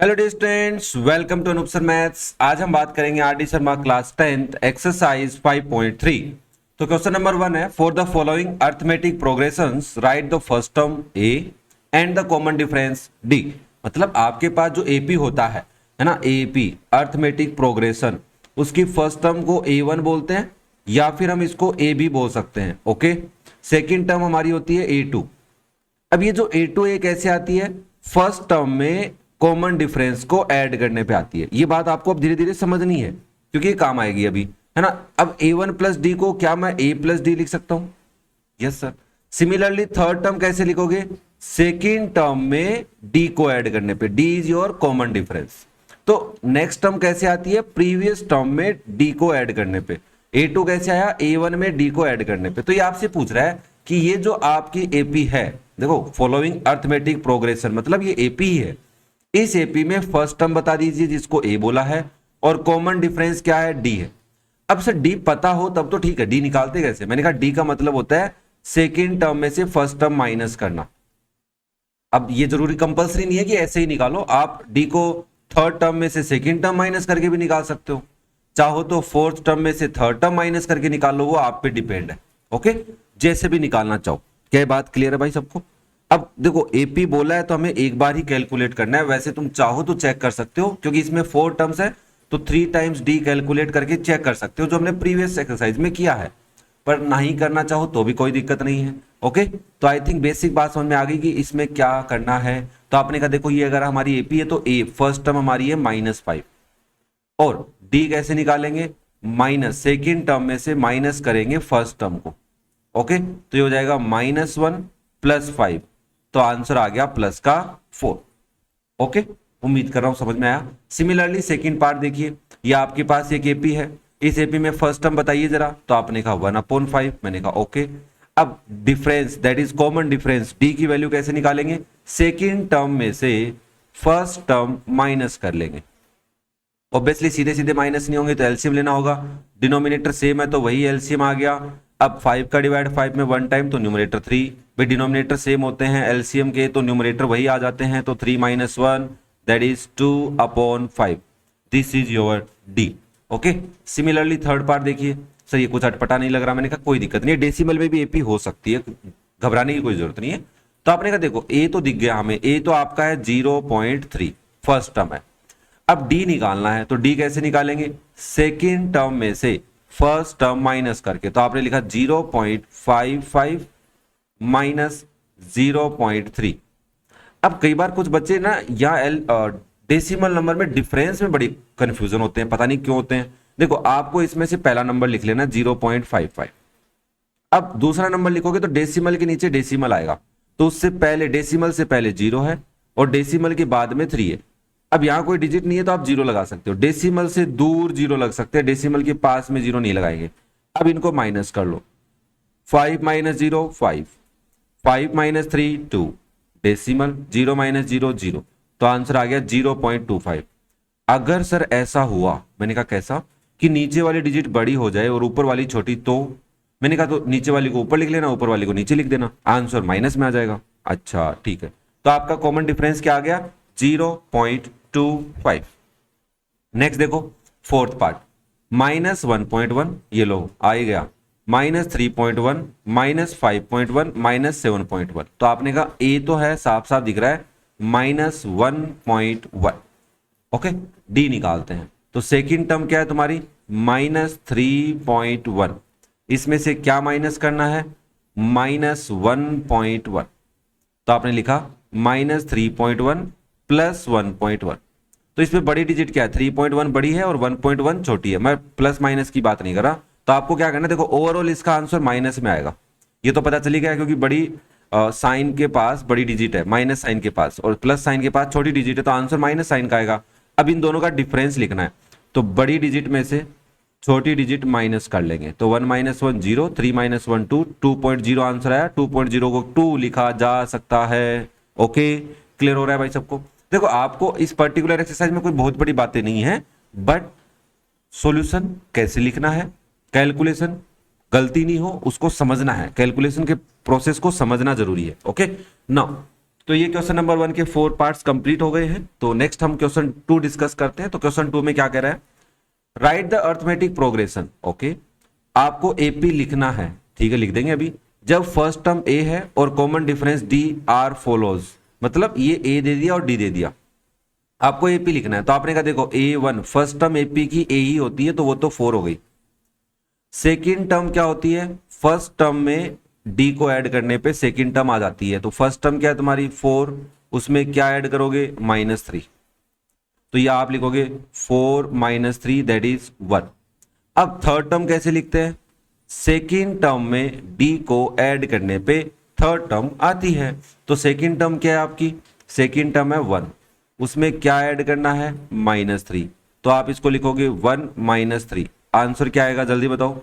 Hello dear students, welcome to Anoop sir maths. आज हम बात करेंगे R D Sharma class 10th exercise 5.3। तो क्वेश्चन नंबर 1 है, for the following arithmetic progressions write the first term a and the common difference d. मतलब आपके पास जो एपी होता है ना, एपी अर्थमेटिक प्रोग्रेशन, उसकी फर्स्ट टर्म को ए1 बोलते हैं या फिर हम इसको ए बी बोल सकते हैं। ओके, सेकेंड टर्म हमारी होती है ए2। अब ये जो ए2 ए कैसे आती है, फर्स्ट टर्म में कॉमन डिफरेंस को ऐड करने पे आती है। ये बात आपको अब धीरे धीरे समझनी है क्योंकि ये काम आएगी अभी, है ना। अब ए1 प्लस डी को क्या मैं ए प्लस डी लिख सकता हूं? Yes sir. Similarly third term कैसे लिखोगे? सेकेंड टर्म में डी को ऐड करने पे, D is your common difference. तो नेक्स्ट टर्म कैसे आती है? प्रीवियस टर्म में डी को ऐड करने पे। ए2 कैसे आया? ए1 में डी को ऐड करने पे। तो ये आपसे पूछ रहा है कि ये जो आपकी एपी है, देखो फॉलोइंग अर्थमेटिक प्रोग्रेशन, मतलब ये एपी ही है। इस एपी में फर्स्ट टर्म बता दीजिए जिसको ए बोला है, और कॉमन डिफरेंस क्या है? डी है। अब सर डी पता हो तब तो ठीक है, डी निकालते कैसे? मैंने कहा डी का मतलब होता है सेकेंड टर्म में से फर्स्ट टर्म माइनस करना। अब ये जरूरी कंपलसरी नहीं है कि ऐसे ही निकालो, आप डी को थर्ड टर्म में से सेकेंड टर्म माइनस करके भी निकाल सकते हो, चाहो तो फोर्थ टर्म में से थर्ड टर्म माइनस करके निकाल लो, वो आप पे डिपेंड है। ओके, जैसे भी निकालना चाहो। क्या बात क्लियर है भाई सबको? अब देखो एपी बोला है तो हमें एक बार ही कैलकुलेट करना है। वैसे तुम चाहो तो चेक कर सकते हो क्योंकि इसमें 4 टर्म्स है, तो 3 टाइम्स डी कैलकुलेट करके चेक कर सकते हो जो हमने प्रीवियस एक्सरसाइज में किया है। पर नहीं करना चाहो तो भी कोई दिक्कत नहीं है। ओके, तो आई थिंक बेसिक बात समझ में आ गई कि इसमें क्या करना है। तो आपने कहा देखो ये अगर हमारी एपी है तो ए फर्स्ट टर्म हमारी है -5, और डी कैसे निकालेंगे? माइनस सेकेंड टर्म में से माइनस करेंगे फर्स्ट टर्म को। ओके, तो ये हो जाएगा -1 + 5, तो आंसर आ गया प्लस का 4। ओके, उम्मीद कर रहा हूं समझ में आया। सिमिलरली सेकंड पार्ट देखिए, ये आपके पास एक एपी है, इस एपी में फर्स्ट टर्म बताइए जरा, तो आपने कहा 1/5, मैंने कहा ओके। अब difference that is common difference, D की वैल्यू कैसे निकालेंगे? सेकेंड टर्म में से फर्स्ट टर्म माइनस कर लेंगे। ऑब्वियसली सीधे सीधे माइनस नहीं होंगे तो एलसीएम लेना होगा, डिनोमिनेटर सेम है तो वही एलसीएम आ गया। अब 5 का डिवाइड 5 में 1 टाइम तो न्यूमरेटर 3, भाई डिनोमिनेटर सेम होते हैं एलसीएम के तो न्यूमरेटर वही आ जाते हैं, तो 3 - 1 that is 2/5। This is your D. Okay, similarly third part देखिए। सर ये कुछ अटपटा नहीं लग रहा, मैंने कहा कोई दिक्कत नहीं है, डेसिमल में भी एपी हो सकती है, घबराने की कोई जरूरत नहीं है। तो आपने कहा देखो ए तो दिख गया हमें, ए तो आपका है 0.3 फर्स्ट टर्म है। अब डी निकालना है, तो डी कैसे निकालेंगे? सेकेंड टर्म में से फर्स्ट टर्म माइनस करके, तो आपने लिखा 0.55 माइनस 0.3। अब कई बार कुछ बच्चे ना यहाँ डेसिमल नंबर में डिफरेंस में बड़ी कंफ्यूजन होते हैं, पता नहीं क्यों होते हैं। देखो आपको इसमें से पहला नंबर लिख लेना 0.55। अब दूसरा नंबर लिखोगे तो डेसिमल के नीचे डेसिमल आएगा, तो उससे पहले डेसिमल से पहले 0 है और डेसिमल के बाद में 3 है। अब यहां कोई डिजिट नहीं है तो आप 0 लगा सकते हो, डेसिमल से दूर 0 लग सकते हैं, डेसिमल के पास में 0 नहीं लगाएंगे। अब इनको माइनस कर लो, 5 - 0 5, 5 - 3 2, डेसिमल 0 - 0 0, तो आंसर आ गया 0.25। अगर सर ऐसा हुआ, मैंने कहा कैसा, कि नीचे वाली डिजिट बड़ी हो जाए और ऊपर वाली छोटी, तो मैंने कहा तो नीचे वाली को ऊपर लिख लेना, ऊपर वाली को नीचे लिख देना, आंसर माइनस में आ जाएगा। अच्छा ठीक है, तो आपका कॉमन डिफरेंस क्या आ गया? 0.25। नेक्स्ट देखो फोर्थ पार्ट, -1.1, ये लो आ ही गया, -3.1, -5.1, -7.1। तो आपने कहा ए तो है, साफ साफ दिख रहा है, -1.1। ओके, डी निकालते हैं, तो सेकेंड टर्म क्या है तुम्हारी? -3.1, इसमें से क्या माइनस करना है? -1.1, तो आपने लिखा -3.1 + 1.1। तो इसमें बड़ी डिजिट क्या है? 3.1 बड़ी है और 1.1 छोटी है, मैं प्लस माइनस की बात नहीं कर रहा। तो आपको क्या करना है, देखो ओवरऑल इसका आंसर माइनस में आएगा, ये तो पता चली गया क्योंकि बड़ी साइन के पास बड़ी डिजिट है, माइनस साइन के पास, और प्लस साइन के पास छोटी डिजिट है, तो आंसर माइनस साइन का आएगा। अब इन दोनों का डिफरेंस लिखना है, तो बड़ी डिजिट में से छोटी डिजिट माइनस कर लेंगे, तो 1 - 1 0, 3 - 1 2, 2.0 आंसर आया, 2.0 को 2 लिखा जा सकता है। ओके, क्लियर हो रहा है भाई सबको? देखो आपको इस पर्टिकुलर एक्सरसाइज में कोई बहुत बड़ी बातें नहीं है, बट सॉल्यूशन कैसे लिखना है, कैलकुलेशन गलती नहीं हो उसको समझना है, कैलकुलेशन के प्रोसेस को समझना जरूरी है। ओके, नाउ तो ये क्वेश्चन नंबर 1 के 4 पार्ट्स कंप्लीट हो गए हैं। तो नेक्स्ट हम क्वेश्चन 2 डिस्कस करते हैं। तो क्वेश्चन 2 में क्या कह रहा है, right the arithmetic progression. Okay, आपको एपी लिखना है, ठीक है, लिख देंगे अभी। जब फर्स्ट टर्म ए है और common difference D R follows, मतलब ये ए दे दिया और डी दे दिया, आपको एपी लिखना है। तो आपने कहा देखो A1 फर्स्ट टर्म एपी की ए ही होती है, तो वो तो 4 हो गई। सेकेंड टर्म क्या होती है, फर्स्ट टर्म में डी को ऐड करने पे सेकेंड टर्म आ जाती है। तो फर्स्ट टर्म क्या है तुम्हारी 4, उसमें क्या ऐड करोगे -3, तो ये आप लिखोगे 4 - 3 दैट इज 1। अब थर्ड टर्म कैसे लिखते हैं, सेकेंड टर्म में डी को ऐड करने पे थर्ड टर्म आती है। तो सेकेंड टर्म क्या है आपकी, सेकेंड टर्म है 1, उसमें क्या ऐड करना है -3, तो आप इसको लिखोगे 1 - 3। आंसर क्या आएगा जल्दी बताओ।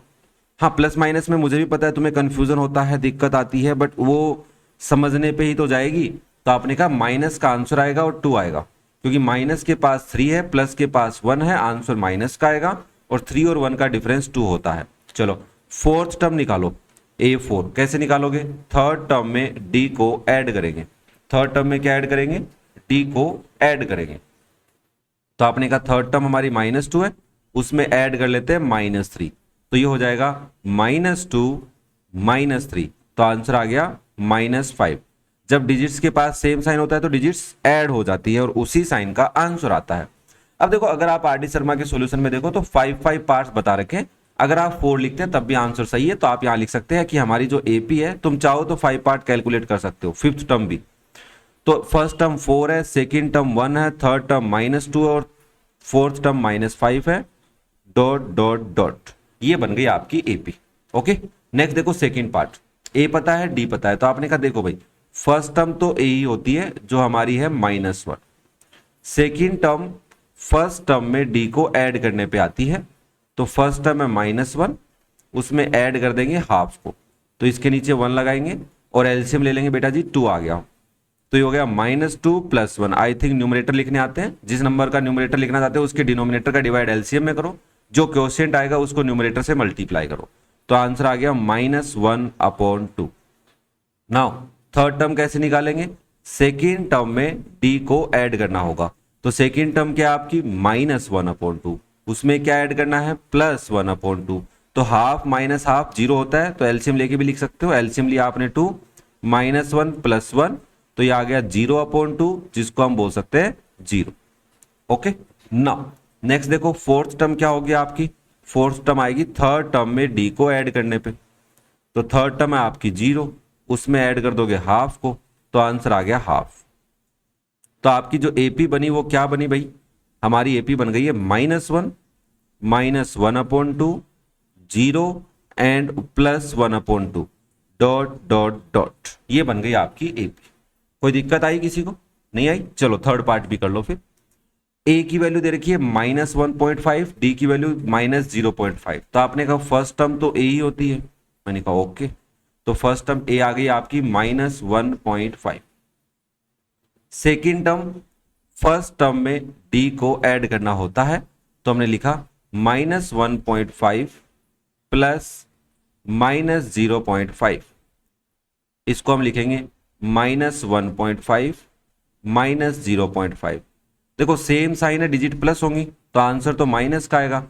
हाँ, प्लस माइनस में मुझे भी पता है तुम्हें कंफ्यूजन होता है, दिक्कत आती है, बट वो समझने पे ही तो जाएगी। तो आपने कहा माइनस का आंसर आएगा और 2 आएगा, क्योंकि माइनस के पास 3 है, प्लस के पास 1 है, आंसर माइनस का आएगा, और 3 और 1 का डिफरेंस 2 होता है। चलो फोर्थ टर्म निकालो, A4 कैसे निकालोगे, थर्ड टर्म में डी को ऐड करेंगे। थर्ड टर्म में क्या ऐड करेंगे, डी को ऐड करेंगे। तो आपने कहा थर्ड टर्म हमारी -2 है, उसमें ऐड कर लेते हैं -3, तो ये हो जाएगा -2 -3, तो आंसर आ गया -5। जब डिजिट्स के पास सेम साइन होता है तो डिजिट्स ऐड हो जाती है और उसी साइन का आंसर आता है। अब देखो, अगर आप आर डी शर्मा के सॉल्यूशन में देखो तो 5 पार्ट्स बता रखे हैं। अगर आप 4 लिखते हैं तब भी आंसर सही है। तो आप यहां लिख सकते हैं कि हमारी जो एपी है, तुम चाहो तो 5 पार्ट कैलकुलेट कर सकते हो, फिफ्थ टर्म भी। तो फर्स्ट टर्म 4 है, सेकेंड टर्म 1 है, थर्ड टर्म -2 और फोर्थ टर्म -5 है, डॉट डॉट डॉट, ये बन गई आपकी एपी। ओके, नेक्स्ट देखो सेकेंड पार्ट, ए पता है डी पता है, तो आपने कहा देखो भाई फर्स्ट टर्म तो ए ही होती है जो हमारी है -1, सेकेंड टर्म फर्स्ट टर्म में डी को ऐड करने पे आती है, तो फर्स्ट टर्म है -1, उसमें ऐड कर देंगे हाफ को, तो इसके नीचे 1 लगाएंगे और एलसीएम ले लेंगे बेटा जी, 2 आ गया। तो ये हो गया -2 + 1। आई थिंक न्यूमरेटर लिखने आते हैं, जिस नंबर का न्यूमरेटर लिखना चाहते हो उसके डिनोमिनेटर का डिवाइड एलसीएम में करो, जो क्वोशिएंट आएगा उसको न्यूमरेटर से मल्टीप्लाई करो, तो आंसर आ गया -1/2। नाउ थर्ड टर्म कैसे निकालेंगे, सेकेंड टर्म में डी को ऐड करना होगा। तो सेकेंड टर्म क्या है आपकी -1/2, उसमें क्या ऐड करना है +1/2, तो हाफ माइनस हाफ 0 होता है, तो एलसीएम लेके भी लिख सकते हो। एलसीएम लिया आपने 2, -1 + 1, तो ये आ गया 0/2, जिसको हम बोल सकते हैं 0। ओके, नाउ नेक्स्ट देखो फोर्थ टर्म क्या हो गया आपकी, फोर्थ टर्म आएगी थर्ड टर्म में डी को ऐड करने पे, तो थर्ड टर्म है आपकी 0, उसमें ऐड कर दोगे हाफ को, तो आंसर आ गया हाफ। तो आपकी जो एपी बनी वो क्या बनी भाई, हमारी एपी बन गई है -1 -1/2 0 एंड +1/2 डॉट डॉट डॉट, ये बन गई आपकी एपी। कोई दिक्कत आई किसी को, नहीं आई। चलो थर्ड पार्ट भी कर लो फिर। ए की वैल्यू दे रखी है -1.5, डी की वैल्यू -0.5, तो आपने कहा फर्स्ट टर्म तो ए ही होती है, मैंने कहा ओके, तो फर्स्ट टर्म ए आ गई आपकी -1.5। सेकेंड टर्म फर्स्ट टर्म में डी को ऐड करना होता है, तो हमने लिखा -1.5 + -0.5, इसको हम लिखेंगे -1.5 -0.5। देखो सेम साइन है, डिजिट प्लस होंगी, तो आंसर तो माइनस का आएगा।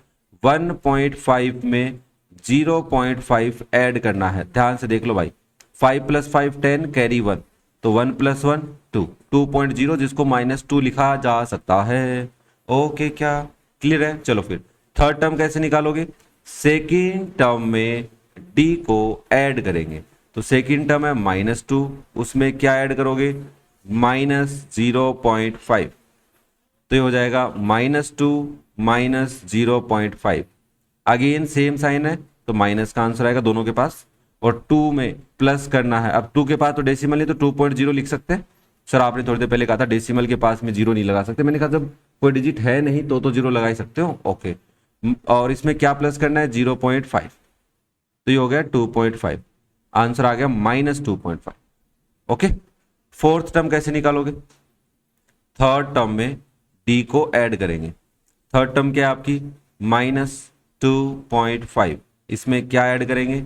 1.5 में 0.5 ऐड करना है, ध्यान से देख लो भाई, 5 + 5 10 कैरी 1, तो 1 + 1 2, 2.0, जिसको -2 लिखा जा सकता है। ओके, क्या क्लियर है। चलो फिर थर्ड टर्म कैसे निकालोगे, सेकेंड टर्म में डी को ऐड करेंगे, तो सेकेंड टर्म है -2, उसमें क्या ऐड करोगे -0.5, तो ये हो जाएगा -2 -0.5। अगेन सेम साइन है, तो माइनस का आंसर आएगा दोनों के पास, और 2 में प्लस करना है। अब 2 के पास तो डेसिमल नहीं, तो 2.0 लिख सकते हैं। सर आपने थोड़ी देर पहले कहा था डेसिमल के पास में 0 नहीं लगा सकते, मैंने कहा जब कोई डिजिट है नहीं तो 0 लगा ही सकते हो। ओके, और इसमें क्या प्लस करना है 0.5, तो ये हो गया 2.5, आंसर आ गया -2.5। ओके, फोर्थ टर्म कैसे निकालोगे, थर्ड टर्म में डी को ऐड करेंगे। थर्ड टर्म क्या है आपकी -2.5, इसमें क्या ऐड करेंगे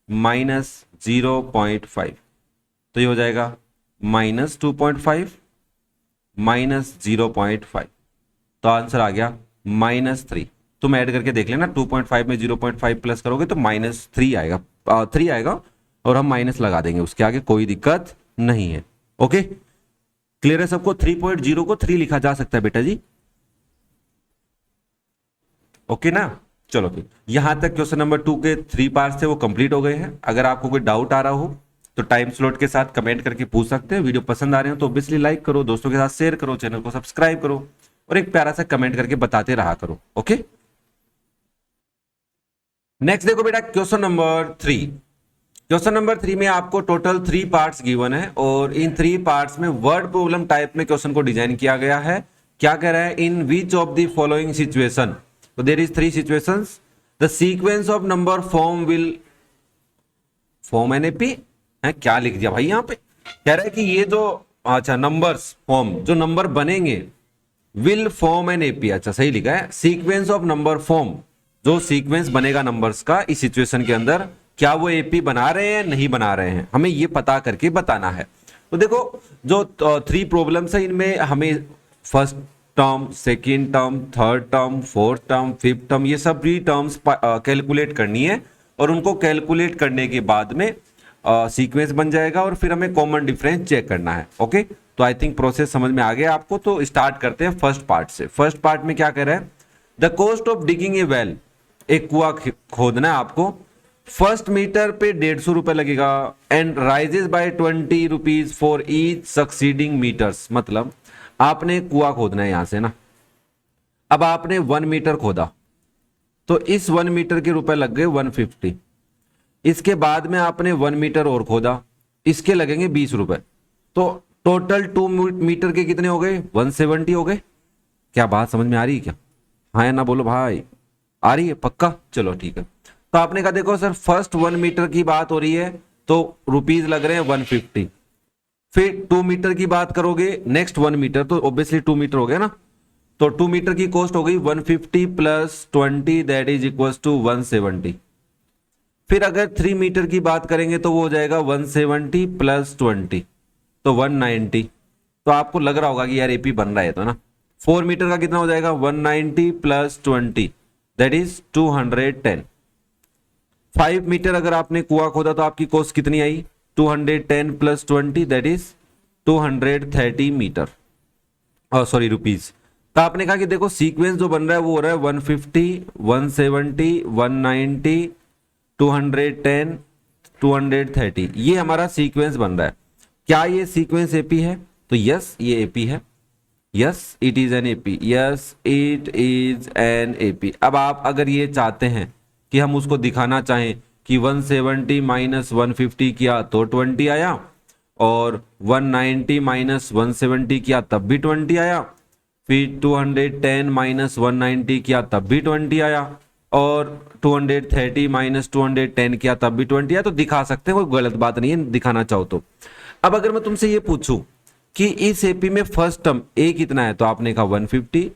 -0.5, तो ये हो जाएगा माइनस 2.5 माइनस 0.5, तो आंसर आ गया -3। तुम ऐड करके देख लेना, 2.5 में 0.5 प्लस करोगे तो -3 आएगा, 3 आएगा और हम माइनस लगा देंगे उसके आगे, कोई दिक्कत नहीं है। ओके, क्लियर है सबको? 3.0 को 3 लिखा जा सकता है बेटा जी। ओके ना, चलो फिर यहां तक क्वेश्चन नंबर 2 के 3 पार्ट्स थे वो कंप्लीट हो गए हैं। अगर आपको कोई डाउट आ रहा हो तो टाइम स्लॉट के साथ कमेंट करके पूछ सकते हैं। वीडियो पसंद आ रहे हो तो ऑब्वियसली लाइक करो, दोस्तों के साथ शेयर करो, चैनल को सब्सक्राइब करो और एक प्यारा सा कमेंट करके बताते रहा करो। ओके, नेक्स्ट देखो बेटा क्वेश्चन नंबर 3। क्वेश्चन नंबर 3 में आपको टोटल 3 पार्ट्स गिवन है और इन 3 पार्ट्स में वर्ड प्रॉब्लम टाइप में क्वेश्चन को डिजाइन किया गया है। क्या कह रहा है? In which of the following situation, तो there is 3 situations, the sequence of number form will form an AP है। क्या लिख दिया भाई यहां पे? कह रहा है कि ये जो अच्छा नंबर्स फॉर्म, जो नंबर बनेंगे विल फॉर्म एन एपी, अच्छा सही लिखा है, सीक्वेंस ऑफ नंबर फॉर्म, जो सीक्वेंस बनेगा नंबर्स का इस सिचुएशन के अंदर, क्या वो एपी बना रहे हैं नहीं बना रहे हैं, हमें ये पता करके बताना है। तो देखो जो 3 प्रॉब्लम्स है इनमें हमें first term, second term, third term, fourth term, fifth term, ये सब भी टर्म्स कैलकुलेट करनी है और उनको कैलकुलेट करने के बाद में सीक्वेंस बन जाएगा और फिर हमें कॉमन डिफरेंस चेक करना है। ओके, तो आई थिंक प्रोसेस समझ में आ गया आपको। तो स्टार्ट करते हैं फर्स्ट पार्ट से। फर्स्ट पार्ट में क्या कह रहा है? The cost of digging A well, एक कुआं खोदना है आपको, फर्स्ट मीटर पे 150 रुपए लगेगा and rises by 20 rupees for each succeeding metres. मतलब आपने कुआं खोदना है यहां से ना, अब आपने 1 मीटर खोदा तो इस 1 मीटर के रुपए लग गए 150। इसके बाद में आपने 1 मीटर और खोदा, इसके लगेंगे 20 रुपए, तो टोटल 2 मीटर के कितने हो गए? 170 हो गए। क्या बात समझ में आ रही है क्या? हाँ या ना बोलो भाई, आ रही है पक्का? चलो ठीक है। तो आपने कहा देखो सर फर्स्ट 1 मीटर की बात हो रही है तो रुपीज लग रहे हैं 150, फिर 2 मीटर की बात करोगे, नेक्स्ट 1 मीटर, तो ऑब्वियसली 2 मीटर हो गया ना, तो 2 मीटर की कॉस्ट हो गई 150 plus 20 that is equal to 170। फिर अगर 3 मीटर की बात करेंगे तो वो हो जाएगा 170 प्लस 20 तो 190। तो आपको लग रहा होगा कि यार एपी बन रहा है तो ना। 4 मीटर का कितना हो जाएगा? 190 प्लस 20 दैट इज 210। 5 मीटर अगर आपने कुआं खोदा तो आपकी कॉस्ट कितनी आई? 210 plus 20 that is 230 metre, sorry rupees. तो आपने कहा कि देखो सीक्वेंस जो बन रहा है वो हो रहा है 150, 170, 190, 210, 230, ये हमारा सीक्वेंस बन रहा है। क्या ये सीक्वेंस एपी है? तो यस ये एपी है, yes it is an AP, yes it is an AP. अब आप अगर ये चाहते हैं कि हम उसको दिखाना चाहें कि 170 माइनस 150 किया तो 20 आया और 190 माइनस 170 किया तब भी 20 आया, फिर 210 माइनस 190 किया तब भी 20 आया और 230 माइनस 210 किया तब भी 20 आया, तो दिखा सकते हैं, कोई गलत बात नहीं है दिखाना चाहो तो। अब अगर मैं तुमसे ये पूछूं कि इस एपी में फर्स्ट टर्म ए कितना है तो आपने कहा 150,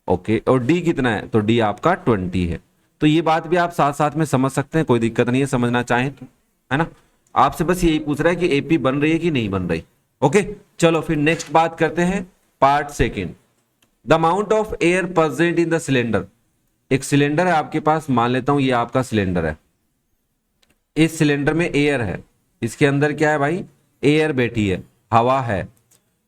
ओके, और डी कितना है तो डी आपका 20 है। तो ये बात भी आप साथ साथ में समझ सकते हैं, कोई दिक्कत नहीं है समझना चाहें तो, है ना। आपसे बस यही पूछ रहा है कि एपी बन रही है कि नहीं बन रही। ओके, चलो फिर नेक्स्ट बात करते हैं part second. The amount of air present in the cylinder, एक सिलेंडर है आपके पास, मान लेता हूं ये आपका सिलेंडर है, इस सिलेंडर में एयर है, इसके अंदर क्या है भाई? एयर बैठी है, हवा है।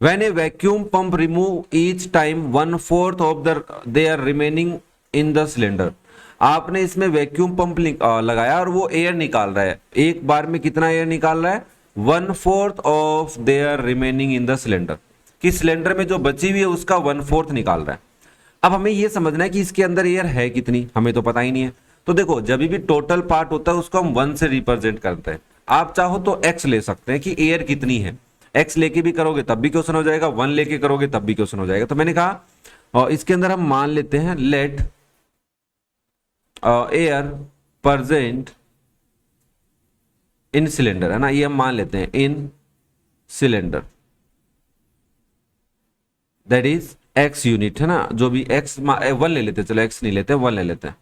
When a vacuum pump remove each time 1/4 of the there remaining in the cylinder, आपने इसमें वैक्यूम पंप लगाया और वो एयर निकाल रहा है, एक बार में कितना एयर निकाल रहा है? 1/4 of their remaining in the cylinder, कि सिलेंडर में जो बची हुई है उसका 1/4 निकाल रहा है। अब हमें यह समझना है कि इसके अंदर एयर है कितनी, हमें तो पता ही नहीं है। तो देखो जब भी टोटल पार्ट होता है उसको हम 1 से रिप्रेजेंट करते हैं। आप चाहो तो x ले सकते हैं कि एयर कितनी है, x लेके भी करोगे तब भी क्वेश्चन हो जाएगा, 1 लेके करोगे तब भी क्वेश्चन हो जाएगा। तो मैंने कहा और इसके अंदर हम मान लेते हैं let air present in cylinder, है ना, ये हम मान लेते हैं in cylinder, that is x unit, है ना, जो भी x 1 ले लेते हैं, चलो x नहीं लेते 1 ले लेते हैं,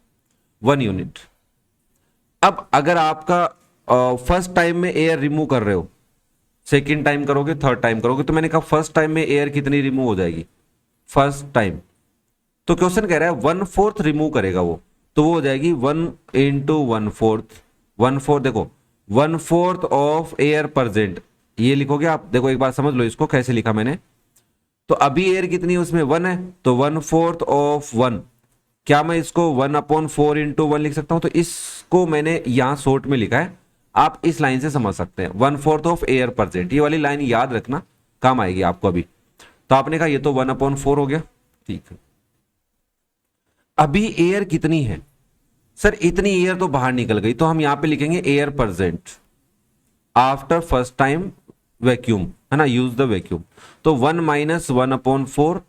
1 यूनिट। अब अगर आपका फर्स्ट टाइम में एयर रिमूव कर रहे हो सेकेंड टाइम करोगे, थर्ड टाइम करोगे। तो मैंने कहा फर्स्ट टाइम में एयर कितनी रिमूव हो जाएगी, फर्स्ट टाइम। तो क्वेश्चन कह रहा है 1/4 रिमूव करेगा वो, तो वो हो जाएगी 1 इंटू 1/4। 1/4 देखो 1/4 ऑफ एयर परजेंट, ये लिखोगे आप। देखो एक बार समझ लो इसको कैसे लिखा मैंने। तो अभी एयर कितनी है उसमें 1 है, तो 1/4 ऑफ 1। क्या मैं इसको 1/4 इंटू 1 लिख सकता हूं? तो इसको मैंने यहां शॉर्ट में लिखा है, आप इस लाइन से समझ सकते हैं। 1/4 ऑफ एयर परजेंट, ये वाली लाइन याद रखना, काम आएगी आपको अभी। तो आपने कहा ये तो 1/4 हो गया, ठीक है। अभी एयर कितनी है सर, इतनी एयर तो बाहर निकल गई, तो हम यहां पे लिखेंगे air present after first time vacuum, है ना, यूज द वैक्यूम। तो 1 माइनस 1/4,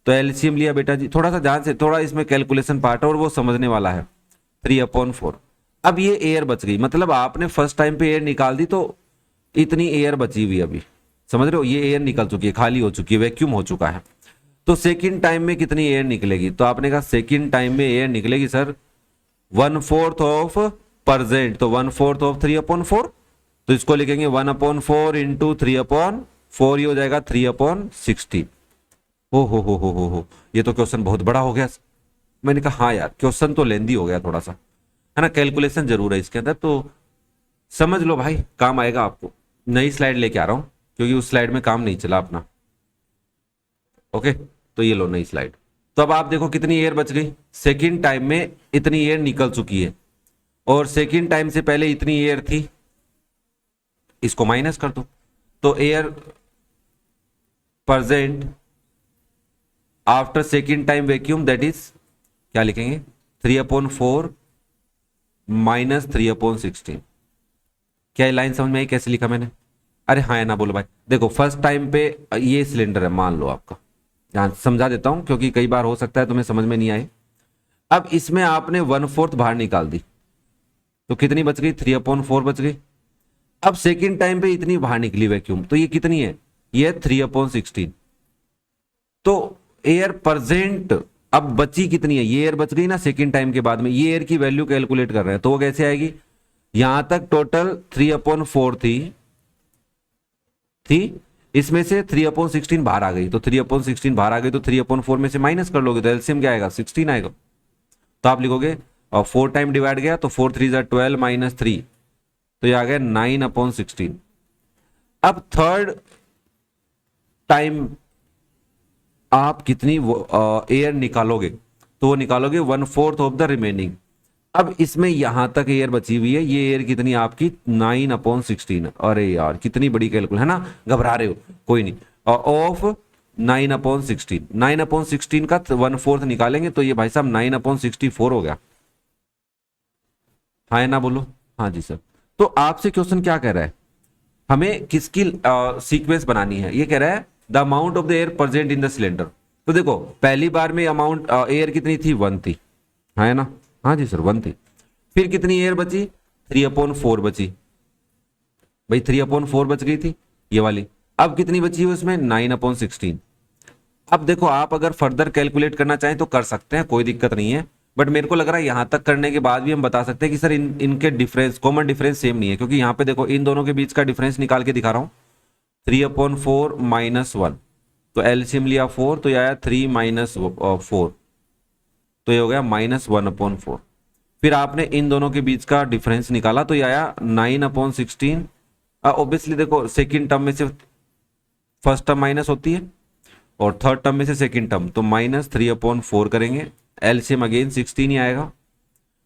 तो एलसीएम लिया बेटा जी, थोड़ा सा ध्यान से, थोड़ा इसमें कैलकुलेशन पार्ट है और वो समझने वाला है। 3/4। अब ये एयर बच गई, मतलब आपने फर्स्ट टाइम पे एयर निकाल दी तो इतनी एयर बची हुई अभी, समझ रहे हो, ये एयर निकल चुकी है, खाली हो चुकी है, वैक्यूम हो चुका है। तो सेकंड टाइम में कितनी एयर निकलेगी? तो आपने कहा सेकंड टाइम में एयर निकलेगी सर 1/4 ऑफ परजेंट, तो 1/4 ऑफ 3/4, तो इसको लिखेंगे 1/4 इंटू 3/4, ये हो जाएगा 3/16। हो, ये तो क्वेश्चन बहुत बड़ा हो गया। मैंने कहा हाँ यार क्वेश्चन तो लेंदी हो गया थोड़ा सा, है ना, कैलकुलेशन जरूर है इसके अंदर, तो समझ लो भाई, काम आएगा आपको। नई स्लाइड लेके आ रहा हूं क्योंकि उस स्लाइड में काम नहीं चला अपना। ओके, तो ये लो नई स्लाइड। तो अब आप देखो कितनी एयर बच गई, सेकंड टाइम में इतनी एयर निकल चुकी है, और सेकंड टाइम से पहले इतनी एयर थी, इसको माइनस कर दो। तो air present after second time vacuum, that is क्या लिखेंगे, 3/4 माइनस 3/16। क्या ये लाइन समझ में आई कैसे लिखा मैंने? अरे हाँ या ना बोलो भाई। देखो फर्स्ट टाइम पे ये सिलेंडर है मान लो आपका, यहां समझा देता हूं क्योंकि कई बार हो सकता है तुम्हें समझ में नहीं आए। अब इसमें आपने 1/4 बाहर निकाल दी, तो कितनी बच गई, 3/4 बच गई। अब सेकंड टाइम पे इतनी बाहर निकली वैक्यूम, तो ये कितनी है, ये 3/16। तो एयर परजेंट अब बची कितनी है, ये एयर बच गई ना सेकंड टाइम के बाद में, ये एयर की वैल्यू कैलकुलेट कर रहे हैं, तो वो कैसे आएगी, यहां तक टोटल 3/4 थी, इसमें से 3/16 बाहर आ गई, तो 3/16 बाहर आ गई, तो 3/4 में से माइनस कर लोगे तो एलसीएम क्या आएगा, 16 आएगा। तो आप लिखोगे, और 4 टाइम डिवाइड गया तो 4 3 12 माइनस 3, तो ये आ गया 9/16। अब थर्ड टाइम आप कितनी एयर निकालोगे, तो वो निकालोगे 1/4 ऑफ द रिमेनिंग। अब इसमें यहां तक एयर बची हुई है, ये एयर कितनी आपकी 9/16। अरे यार कितनी बड़ी कैलकुलेट है ना, घबरा रहे हो, कोई नहीं, ऑफ 9/16, 9/16 का 1/4 निकालेंगे तो ये भाई साहब 9/64 हो गया। हाँ ना बोलो, हाँ जी सर। तो आपसे क्वेश्चन क्या कह रहा है, हमें किसकी सीक्वेंस बनानी है, ये कह रहा है the amount of the air present in the cylinder. तो देखो पहली बार में अमाउंट एयर कितनी थी, 1 थी, है ना, हाँ जी सर 1 थी। फिर कितनी एयर बची, 3/4 बची, भाई 3/4 बच गई थी ये वाली। अब कितनी बची है उसमें, 9/16। अब देखो आप अगर फर्दर कैलकुलेट करना चाहें तो कर सकते हैं, कोई दिक्कत नहीं है, बट मेरे को लग रहा है यहां तक करने के बाद भी हम बता सकते हैं कि सर इनके डिफरेंस, कॉमन डिफरेंस सेम नहीं है, क्योंकि यहां पे देखो इन दोनों के बीच का डिफरेंस निकाल के दिखा रहा हूं, 3/4 माइनस 1, तो एलसीएम लिया 4, तो ये आया 3 माइनस 4, तो ये हो गया -1/4। फिर आपने इन दोनों के बीच का डिफरेंस निकाला तो ये आया 9/16। ऑब्वियसली देखो सेकंड टर्म में से फर्स्ट टर्म माइनस होती है और थर्ड टर्म में से सेकंड टर्म, तो -3/4 करेंगे, एलसीएम अगेन 16 ही आएगा,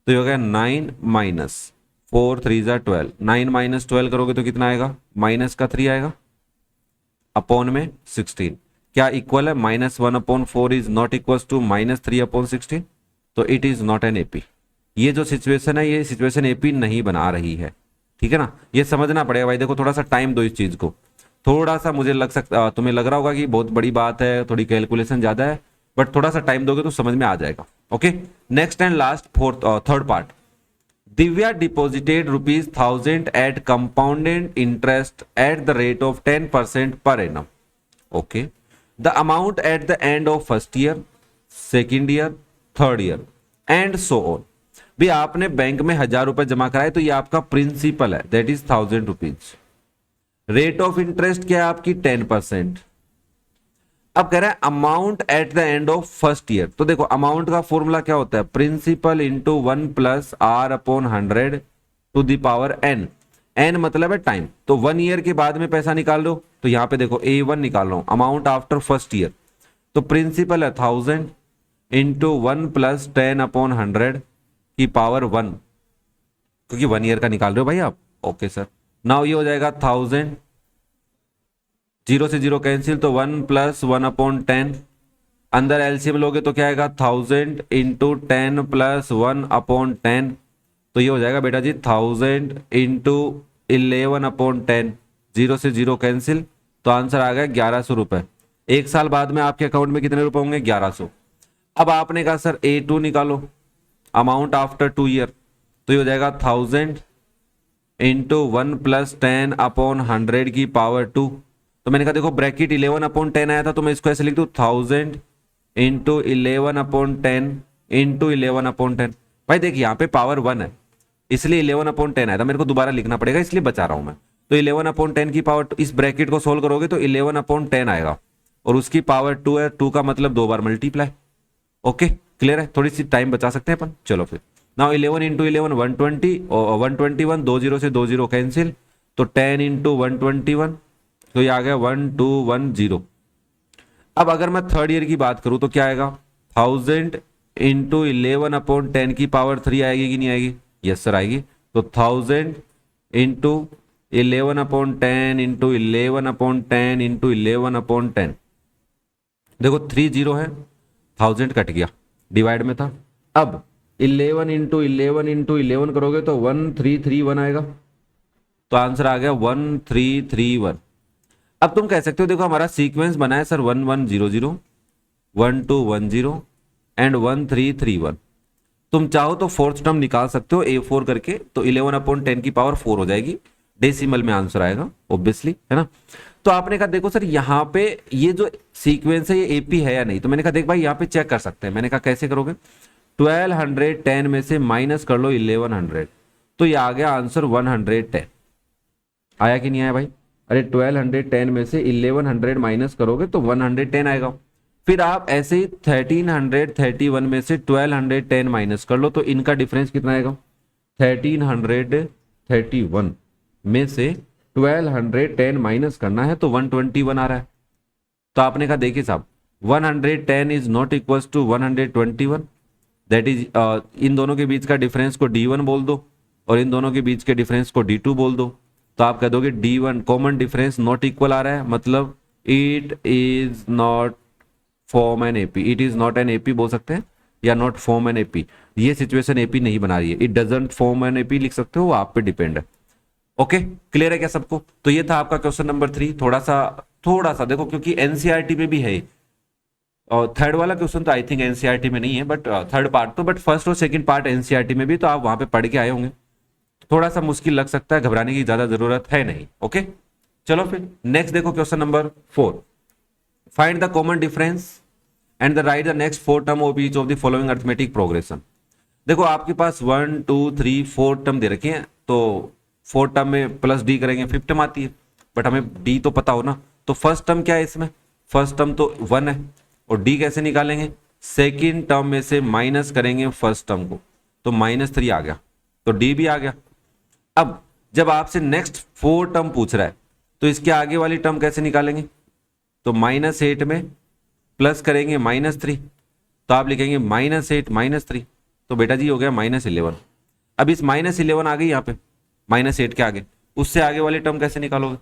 तो ये हो गया 9 माइनस 4 3 12, 9 माइनस 12 करोगे तो कितना आएगा, माइनस का 3 आएगा, अपॉन में 16, क्या इक्वल है, -1/4 इज नॉट इक्वल टू -3/16, तो it is not an AP. ये जो सिचुएशन है ये सिचुएशन एपी नहीं बना रही है, ठीक है ना, ये समझना पड़ेगा भाई। देखो थोड़ा सा टाइम दो इस चीज को, थोड़ा सा मुझे लग सकता, तुम्हें लग रहा होगा कि बहुत बड़ी बात है, थोड़ी कैलकुलेशन ज्यादा है, बट थोड़ा सा टाइम दोगे तो समझ में आ जाएगा। Okay, next and last third part, Divya deposited ₹1000 at compounded interest at the rate of 10% per annum. Okay, the amount at the end of first year, second year, third year and so on. भी आपने bank में 1000 रुपए जमा कराए तो ये आपका principal है, that is ₹1000। Rate of interest क्या है आपकी 10%। अब कह रहा है amount at the end of first year. तो देखो अमाउंट का फॉर्मूला क्या होता है, principal into 1+r/100 to the power n। n मतलब है टाइम। तो 1 ईयर के बाद में पैसा निकाल लो, तो यहां पे देखो A1 निकाल रहा हूं, अमाउंट आफ्टर फर्स्ट ईयर। तो प्रिंसिपल है 1000 इंटू 1+10/100 की पावर 1, क्योंकि 1 ईयर का निकाल रहे हो भाई आप। ओके सर, नाउ ये हो जाएगा 1000, 0 से 0 कैंसिल, तो 1+1/10। अंदर एलसीएम लोगे तो क्या आएगा 1000 इंटू 10+1/10। तो ये हो जाएगा बेटा जी 1000 इंटू 11/10। 0 से 0 कैंसिल, तो आंसर आ गया 1100 रुपए। एक साल बाद में आपके अकाउंट में कितने रुपए होंगे, 1100। अब आपने कहा सर A2 निकालो, अमाउंट आफ्टर 2 ईयर। तो ये हो जाएगा 1000 इंटू 1+10/100 की पावर 2। तो मैंने कहा देखो ब्रैकेट 11/10 आया था, तो मैं इसको ऐसे लिख दूं 1000 इंटू 11/10 इंटू 11/10। भाई देखिए यहाँ पे पावर 1 है, इसलिए 11/10 आया था, मेरे को दोबारा लिखना पड़ेगा, इसलिए बचा रहा हूं मैं। तो 11/10 की पावर, इस ब्रैकेट को सोल्व करोगे तो 11/10 आएगा, और उसकी पावर 2 है, 2 का मतलब 2 बार मल्टीप्लाई। ओके क्लियर है, थोड़ी सी टाइम बचा सकते हैं अपन। चलो फिर नाउ 11 इंटू 11 120 और 121, 20 से 20 कैंसिल, तो 10 इंटू 121, तो ये आ गया 1210। अब अगर मैं थर्ड ईयर की बात करूं तो क्या आएगा 1000 इंटू 11/10 की पावर 3 आएगी कि नहीं आएगी, यस सर आएगी। तो 1000 इंटू 11/10 इंटू 11/10 इंटू 11/10। देखो 3 0 है, 1000 कट गया, डिवाइड में था। अब 11 इंटू 11 इंटू 11 करोगे तो 1331 आएगा, तो आंसर आ गया 1331। अब तुम कह सकते हो देखो हमारा सीक्वेंस बना है सर 1100, 1210 एंड 1331। तुम चाहो तो फोर्थ टर्म निकाल सकते हो A4 करके, तो 11/10 की पावर 4 हो जाएगी, डेसिमल में आंसर आएगा ऑब्वियसली, है ना। तो आपने कहा देखो सर यहाँ पे ये जो सीक्वेंस है ये AP है या नहीं, तो मैंने कहा देख भाई यहाँ पे चेक कर सकते हैं। मैंने कहा कैसे करोगे, 1210 में से माइनस कर लो 1100, तो ये आ गया आंसर 110। आया कि नहीं आया भाई, अरे 1210 में से 1100 माइनस करोगे तो 110 आएगा। फिर आप ऐसे ही 1331 में से 1210 माइनस कर लो, तो इनका डिफरेंस कितना आएगा, 1331 में से 1210 माइनस करना है तो 121 आ रहा है। तो आपने कहा देखिए साहब 110 is not equal to 121, that is इन दोनों के बीच का डिफरेंस को D1 बोल दो और इन दोनों के बीच के डिफरेंस को D2 बोल दो। तो आप कह दोगे D1 common difference not equal आ रहा है, मतलब it is not form an AP, it is not an AP बोल सकते हैं, या नॉट फॉर्म एन AP। ये सिचुएशन AP नहीं बना रही है, it doesn't form an AP लिख सकते हो, वो आप पे डिपेंड है। ओके क्लियर है क्या सबको। तो ये था आपका क्वेश्चन नंबर 3। थोड़ा सा देखो क्योंकि एनसीईआरटी में भी है, और थर्ड वाला क्वेश्चन तो आई थिंक एनसीईआरटी में नहीं है, बट थर्ड पार्ट तो, बट फर्स्ट और सेकंड पार्ट एनसीईआरटी में भी, तो आप वहां पे पढ़ के आए होंगे। थोड़ा सा मुश्किल लग सकता है, घबराने की ज्यादा जरूरत है नहीं। ओके चलो फिर नेक्स्ट देखो question number 4। Find the common difference and the right the next 4 term of each of the following arithmetic progression. देखो आपके पास 1 2 3 4 टर्म दे रखे हैं, तो 4 टर्म में प्लस D करेंगे 5 टर्म आती है, बट हमें D तो पता हो ना। तो फर्स्ट टर्म क्या है इसमें, फर्स्ट टर्म तो 1 है, और D कैसे निकालेंगे, सेकेंड टर्म में से माइनस करेंगे फर्स्ट टर्म को, तो -3 आ गया, तो D भी आ गया। अब जब आपसे नेक्स्ट 4 टर्म पूछ रहा है तो इसके आगे वाली टर्म कैसे निकालेंगे, तो -8 में प्लस करेंगे -3, तो आप लिखेंगे -8 -3, तो बेटा जी हो गया -11। अब इस -11 आ गई यहाँ पे -8 के आगे, उससे आगे वाली टर्म कैसे निकालोगे।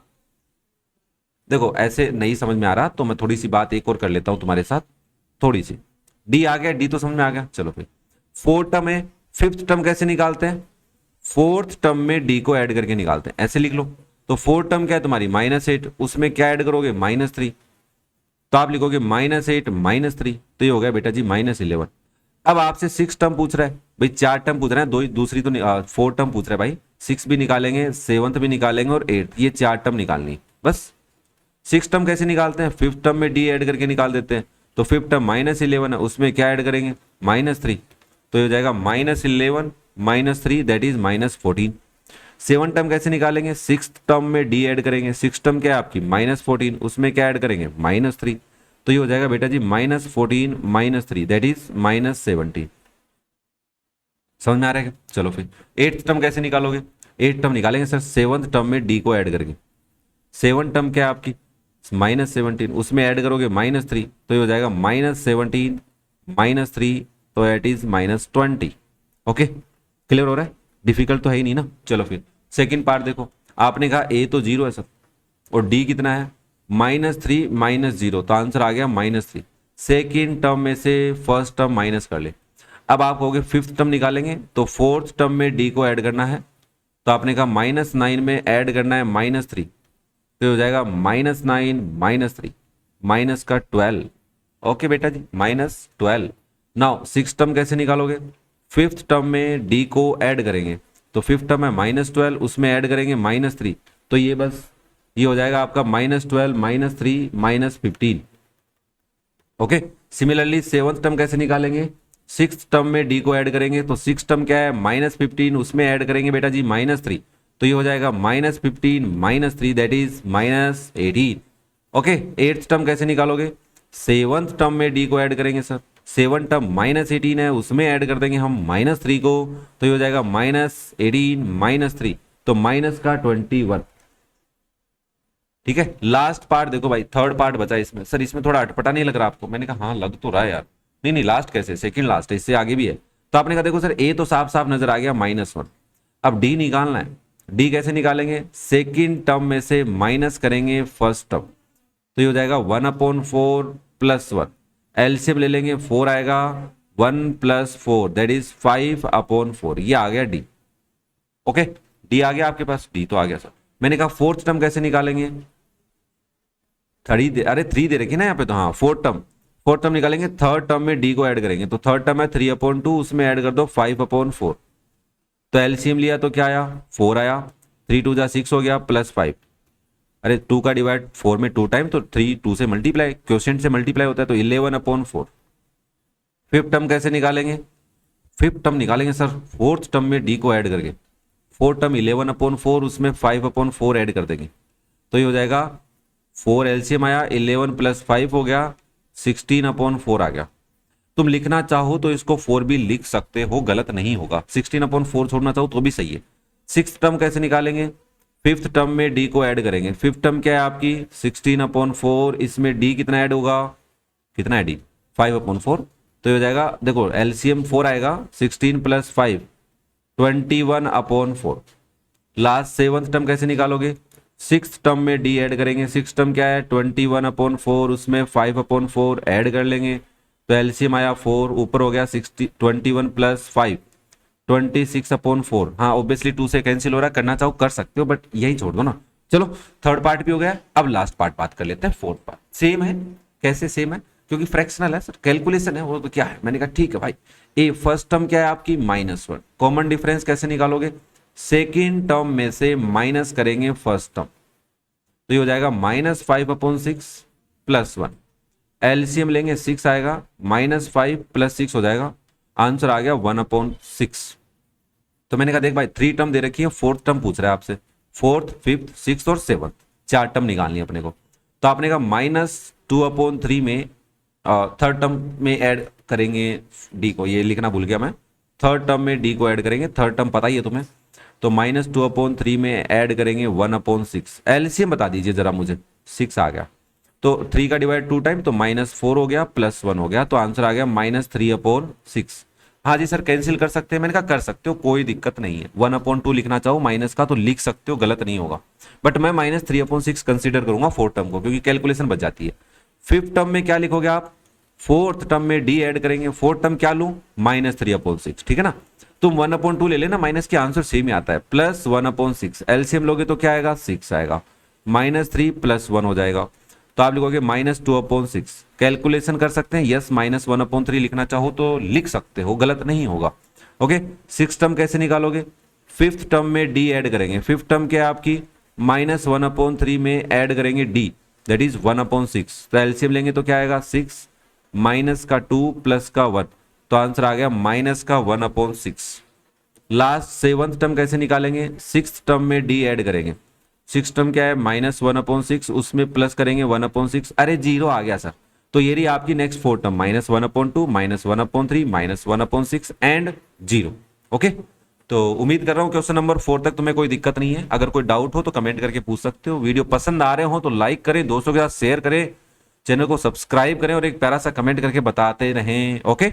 देखो ऐसे नहीं समझ में आ रहा तो मैं थोड़ी सी बात एक और कर लेता हूं तुम्हारे साथ, थोड़ी सी। D आ गया, D तो समझ में आ गया। चलो फिर 4 टर्म है, 5th टर्म कैसे निकालते हैं, 4th टर्म में D को ऐड करके निकालते हैं, ऐसे लिख लो। तो 4 टर्म क्या है तुम्हारी -8, उसमें क्या ऐड करोगे -3, तो आप लिखोगे -8 -3, तो ये हो गया बेटा जी -11। अब आपसे 6 टर्म पूछ रहा है, भाई 4 टर्म पूछ रहा है, दूसरी तो 4 टर्म पूछ रहा है भाई, 6 भी निकालेंगे 7th भी निकालेंगे और 8th, ये 4 टर्म निकालनी बस। 6 टर्म कैसे निकालते हैं, 5th टर्म में D ऐड करके निकाल देते हैं, तो 5th टर्म -11 है, उसमें क्या ऐड करेंगे -3, तो ये हो जाएगा -11 -3 दैट इज -14। 7 टर्म कैसे निकालेंगे, 6 टर्म में डी ऐड करेंगे, 6 टर्म क्या है आपकी -14, उसमें क्या ऐड करेंगे -3, तो ये हो जाएगा बेटा जी -14 -3 दैट इज -17। समझ में आ रहा है? चलो फिर 8th टर्म कैसे निकालोगे, 8 टर्म निकालेंगे सर 7th टर्म में डी को ऐड करके। 7 टर्म क्या है आपकी -17, उसमें ऐड करोगे -3, तो ये हो जाएगा -17 -3, तो इट इज -20। ओके, क्लियर हो रहा है? डिफिकल्ट तो है ही नहीं ना। चलो फिर सेकंड पार्ट देखो, आपने कहा ए तो 0 है सर और डी कितना है -3 -0, तो आंसर आ गया -3। सेकेंड टर्म में से फर्स्ट टर्म माइनस कर ले। अब आप कहोगे 5th टर्म निकालेंगे, तो 4th टर्म में डी को ऐड करना है, तो आपने कहा -9 में ऐड करना है -3, तो हो जाएगा -9 -3 माइनस का 12। ओके बेटा जी -12। नाउ 6th टर्म कैसे निकालोगे, 5th टर्म में डी को ऐड करेंगे, तो 5th टर्म है -12, उसमें ऐड करेंगे -3, तो ये बस ये हो जाएगा आपका -12 -3 -15। ओके, सिमिलरली 7th टर्म कैसे निकालेंगे, 6th टर्म में डी को ऐड करेंगे, तो 6th टर्म क्या है -15, उसमें ऐड करेंगे बेटा जी -3, तो ये हो जाएगा -15 -3 that is -18। Okay, 8th term कैसे निकालोगे, 7th टर्म में डी को ऐड करेंगे सर, 7 टर्म -18 है, उसमें ऐड कर देंगे हम -3 को, तो ये हो जाएगा -18 -3, तो -21। ठीक है, लास्ट पार्ट देखो भाई, थर्ड पार्ट बचा इसमें। सर इसमें थोड़ा अटपटा नहीं लग रहा आपको? मैंने कहा हाँ लग तो रहा है यार। नहीं नहीं, लास्ट कैसे, सेकंड लास्ट है, इससे आगे भी है। तो आपने कहा देखो सर ए तो साफ साफ नजर आ गया -1, अब डी निकालना है। डी कैसे निकालेंगे, सेकेंड टर्म में से माइनस करेंगे फर्स्ट टर्म, तो ये हो जाएगा 1/4 + 1, एलसीएम ले लेंगे 4 आएगा, 1 + 4 दैट इज 5/4, ये आ गया डी। ओके, डी आ गया आपके पास, डी तो आ गया सर। मैंने कहा 4th टर्म कैसे निकालेंगे, 3 दे रखी ना यहाँ पे, तो हाँ 4th टर्म निकालेंगे, 3rd टर्म में डी को ऐड करेंगे, तो 3rd टर्म है 3/2, उसमें ऐड कर दो 5/4, तो एलसीएम लिया तो क्या आया 4 आया, 3 2 जा 6 हो गया +5, अरे 2 का डिवाइड 4 में 2 टाइम, तो 3 2 से मल्टीप्लाई, क्वोशिएंट से मल्टीप्लाई होता है, तो 11/4। 5th टर्म कैसे निकालेंगे, 5th टर्म निकालेंगे सर 4th टर्म में डी को ऐड करके, 4th टर्म 11/4, उसमें 5/4 ऐड कर देंगे, तो ये हो जाएगा 4 एलसीएम आया, 11 + 5 हो गया, 16/4 आ गया। तुम लिखना चाहो तो इसको 4 भी लिख सकते हो, गलत नहीं होगा। 16/4 छोड़ना चाहो तो भी सही है। 6th टर्म कैसे निकालेंगे, 5th टर्म में डी को ऐड करेंगे। 5th टर्म क्या है आपकी 16/4, इसमें डी कितना ऐड होगा, कितना है डी 5/4, तो ये हो जाएगा देखो एलसीएम 4 आएगा, 16 + 5 21/4। लास्ट 7th टर्म कैसे निकालोगे, 6th टर्म में डी ऐड करेंगे। 6th टर्म क्या है 21/4, उसमें 5/4 ऐड कर लेंगे, तो एलसीएम आया 4, ऊपर हो गया 21 + 5 26/4। हाँ ऑब्वियसली 2 से कैंसिल हो रहा है, करना चाहो कर सकते हो, बट यही छोड़ दो ना। चलो थर्ड पार्ट भी हो गया, अब लास्ट पार्ट बात कर लेते हैं। 4th पार्ट सेम है, कैसे सेम है, क्योंकि फ्रैक्शनल है सर, कैलकुलेशन है, वो तो क्या है। मैंने कहा ठीक है भाई, ए फर्स्ट टर्म क्या है आपकी -1, कॉमन डिफरेंस कैसे निकालोगे, सेकेंड टर्म में से माइनस करेंगे फर्स्ट टर्म, तो ये हो जाएगा -5/6 + 1, एलसीएम लेंगे 6 आएगा, -5 + 6 हो जाएगा, आंसर आ गया 1/6। तो मैंने कहा देख भाई 3 टर्म दे रखी है, 4th टर्म पूछ रहा है आपसे, 4th 5th 6th और 7th 4 टर्म निकालनी है अपने को। तो आपने कहा -2/3 में 3rd टर्म में ऐड करेंगे डी को, ये लिखना भूल गया मैं, 3rd टर्म में डी को ऐड करेंगे, 3rd टर्म पता ही है तुम्हें, तो -2/3 में ऐड करेंगे 1/6, एलसीएम बता दीजिए जरा मुझे, 6 आ गया, तो 3 का डिवाइड 2 टाइम, तो -4 हो गया +1 हो गया, तो आंसर आ गया -3/6। हाँ जी सर कैंसिल कर सकते हैं, मैंने कहा कर सकते हो, कोई दिक्कत नहीं है। 1/2 लिखना चाहो माइनस का तो लिख सकते हो, गलत नहीं होगा, बट मैं -3/6 कंसीडर करूंगा 4th टर्म को, क्योंकि कैलकुलेशन बच जाती है। 5th टर्म में क्या लिखोगे आप, 4th टर्म में डी ऐड करेंगे, 4th टर्म क्या लूं -3/6, ठीक है ना। तुम 1/2 ले लेना, माइनस के आंसर सेम ही आता है, +1/6, एलसीएम लोगे तो क्या आएगा 6 आएगा, -3 + 1 हो जाएगा, तो आप लिखोगे -2/6। कैलकुलेशन कर सकते हैं, यस -1/3 लिखना चाहो तो लिख सकते हो, गलत नहीं होगा। ओके, 6th टर्म कैसे निकालोगे, 5th टर्म में डी ऐड करेंगे, 5th टर्म क्या है आपकी -1/3 में ऐड करेंगे डी, दैट इज 1/6, तो एलसीएम लेंगे तो क्या आएगा 6 -2 + 1, तो आंसर आ गया -1/6। लास्ट सेवंथ टर्म कैसे निकालेंगे, सिक्स टर्म में डी ऐड करेंगे। सिक्स टर्म क्या है, -1/6, उसमें प्लस करेंगे 1/6, अरे जीरो आ गया सर। तो ये रही आपकी next four term, -1/2, -1/3, -1/6 and zero. Okay, तो उम्मीद कर रहा हूं क्वेश्चन नंबर 4 तक तुम्हें कोई दिक्कत नहीं है। अगर कोई डाउट हो तो कमेंट करके पूछ सकते हो। वीडियो पसंद आ रहे हो तो लाइक करें, दोस्तों के साथ शेयर करें, चैनल को सब्सक्राइब करें और एक प्यारा सा कमेंट करके बताते रहें। ओके।